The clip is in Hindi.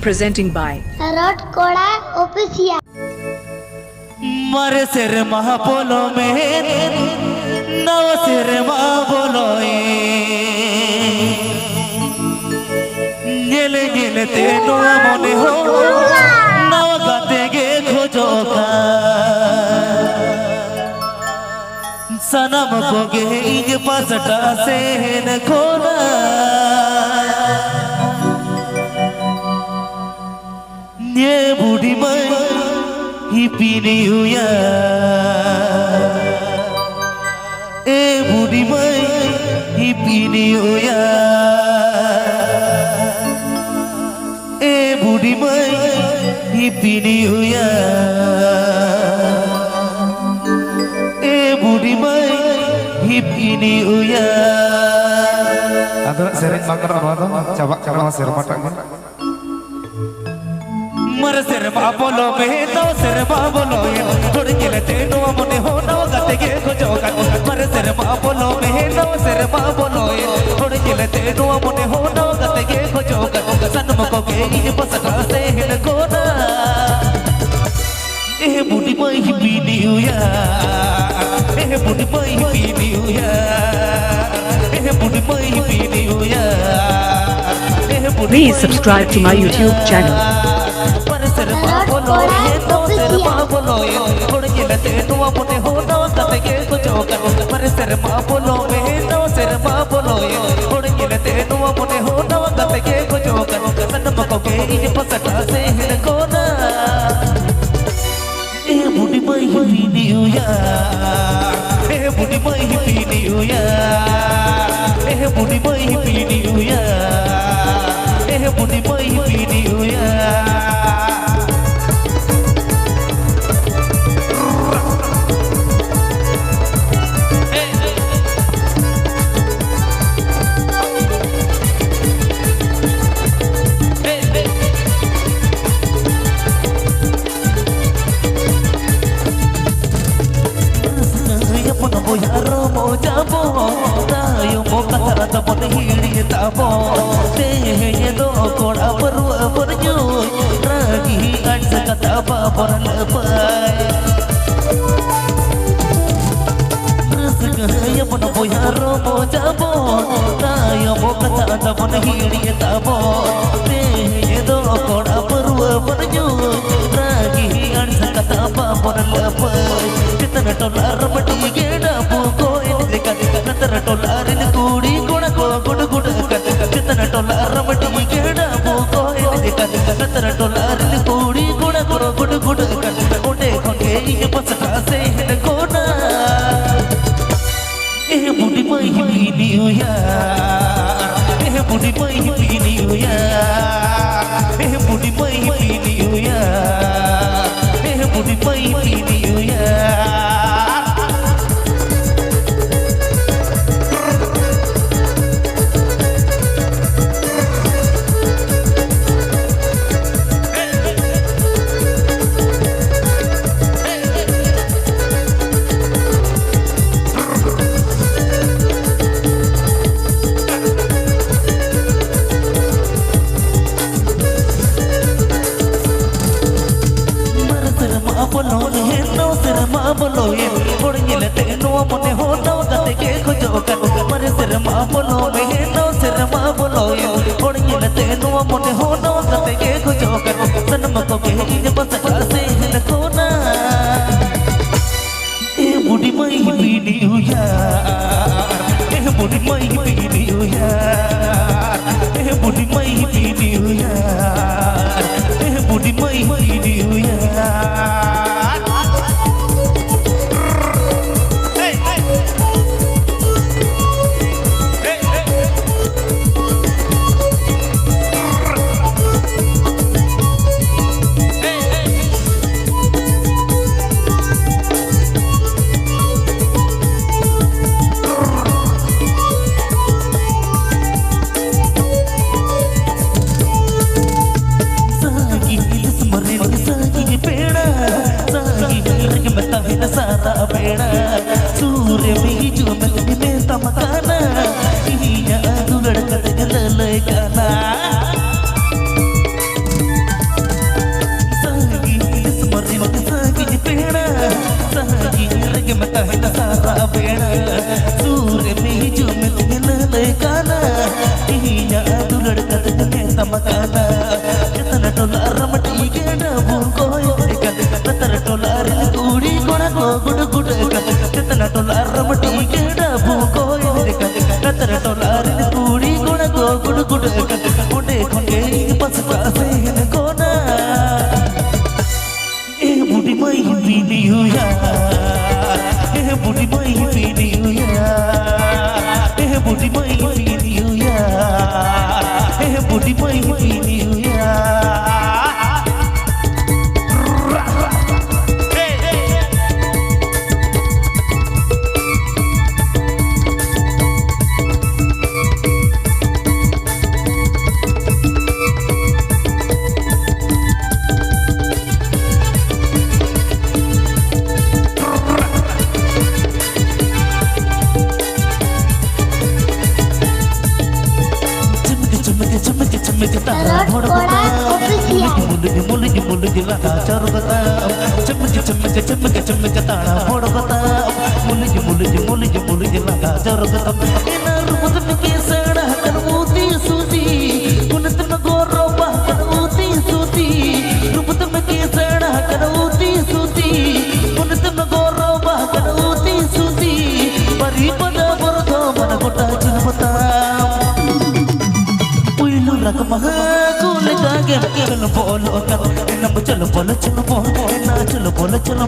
Presenting by Rod Koda Official. मर सिर महा बोलो में नव सिर महा बोलो नील नील तेनो मने हो नव गाते गे खोजो का सनम को गे इंग पासटा से न खोना ये बूढ़ी मई Happy New Year, budi mai Happy New Year, budi mai Happy New Year, budi mai Happy New Year. Ada sering makan apa tuh? Coba sering makan. मर सिर बोलो में नौ सिर बोलो थोड़ी गिलते नो मने हो नौ गते गे खोजो का मर सिर बोलो में नौ सिर बोलो थोड़ी गिलते नो मने हो नौ गते गे खोजो का सनम को गे इन बसका से हिन कोना ए बूढ़ी my happy new year A Burhi my happy new year A Burhi my happy new year Please subscribe to my YouTube channel. सिर बोलो ये तो सिर बोलो ये थोड़ी गिलते नो मने हो नौ गते गे खोजो का मर सिर बोलो में नौ सिर बोलो ये थोड़ी गिलते नो मने हो नौ गते गे खोजो का सनम को गे इन पसटा से हिन कोना ए बूढ़ी my happy new year A Burhi my happy new year A Burhi my happy new year A Burhi my happy new year booty boy happy new year hey booty boy happy new year चलो बोलो चलो